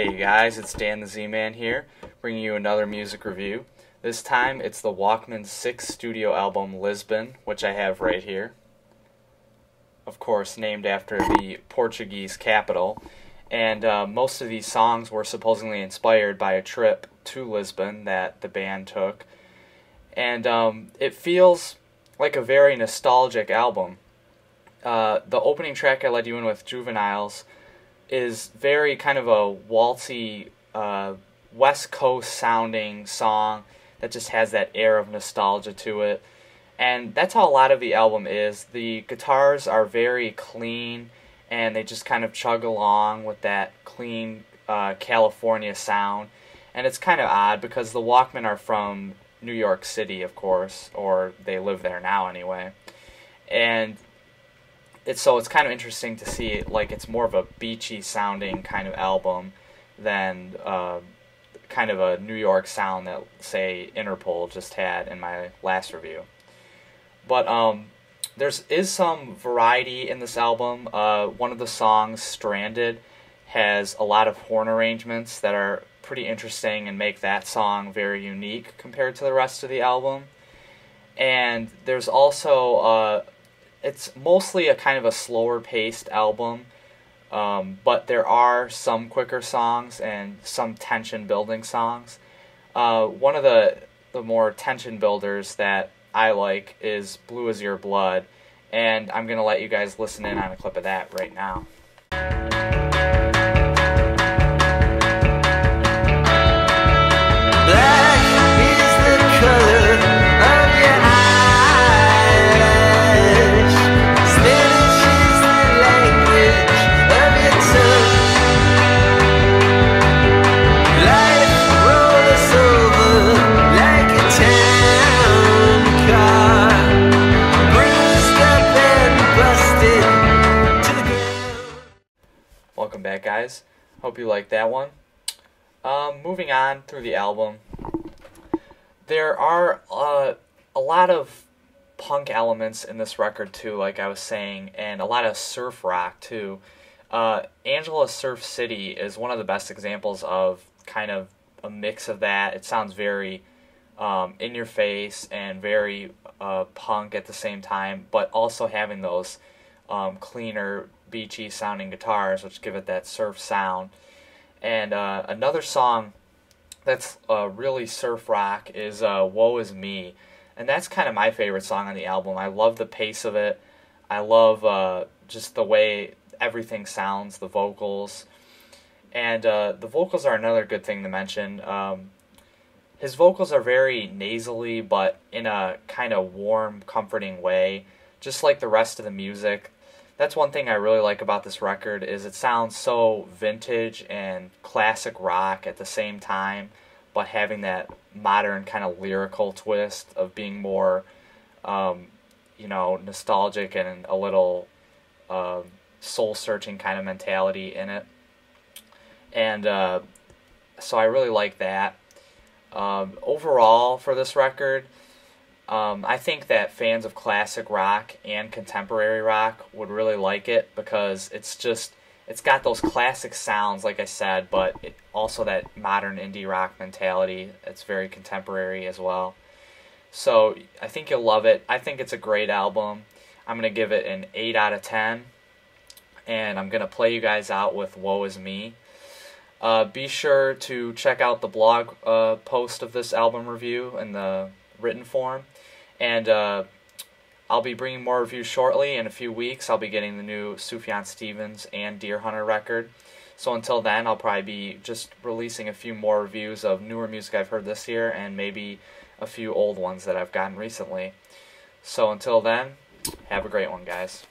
Hey guys, it's Dan the Z-Man here, bringing you another music review. This time it's the Walkmen 6th studio album, Lisbon, which I have right here. Of course, named after the Portuguese capital. And most of these songs were supposedly inspired by a trip to Lisbon that the band took. And it feels like a very nostalgic album. The opening track I led you in with, Juveniles, is very kind of a waltzy, West Coast sounding song that just has that air of nostalgia to it. And that's how a lot of the album is. The guitars are very clean, and they just kind of chug along with that clean California sound. And it's kind of odd because the Walkmen are from New York City, of course, or they live there now anyway. And it's kind of interesting to see it, like it's more of a beachy sounding kind of album than kind of a New York sound that, say, Interpol just had in my last review. But there is some variety in this album. One of the songs, Stranded, has a lot of horn arrangements that are pretty interesting and make that song very unique compared to the rest of the album. And there's also it's mostly a kind of a slower paced album, but there are some quicker songs and some tension building songs. One of the more tension builders that I like is Blue Is Your Blood, and I'm going to let you guys listen in on a clip of that right now. Welcome back, guys. Hope you liked that one. Moving on through the album, there are a lot of punk elements in this record too, like I was saying, and a lot of surf rock too. Angela Surf City is one of the best examples of kind of a mix of that. It sounds very in your face and very punk at the same time, but also having those cleaner, beachy sounding guitars which give it that surf sound. And another song that's really surf rock is Woe Is Me, and that's kind of my favorite song on the album. I love the pace of it. I love just the way everything sounds, the vocals. And the vocals are another good thing to mention. His vocals are very nasally, but in a kind of warm, comforting way, just like the rest of the music. That's one thing I really like about this record, is it sounds so vintage and classic rock at the same time, but having that modern kind of lyrical twist of being more, nostalgic and a little soul-searching kind of mentality in it. And so I really like that. Overall, for this record, I think that fans of classic rock and contemporary rock would really like it, because it's got those classic sounds, like I said, but also that modern indie rock mentality. It's very contemporary as well. So I think you'll love it. I think it's a great album. I'm going to give it an 8 out of 10, and I'm going to play you guys out with Woe Is Me. Be sure to check out the blog post of this album review in the written form. And I'll be bringing more reviews shortly. In a few weeks, I'll be getting the new Sufjan Stevens and Deer Hunter record. So until then, I'll probably be just releasing a few more reviews of newer music I've heard this year, and maybe a few old ones that I've gotten recently. So until then, have a great one, guys.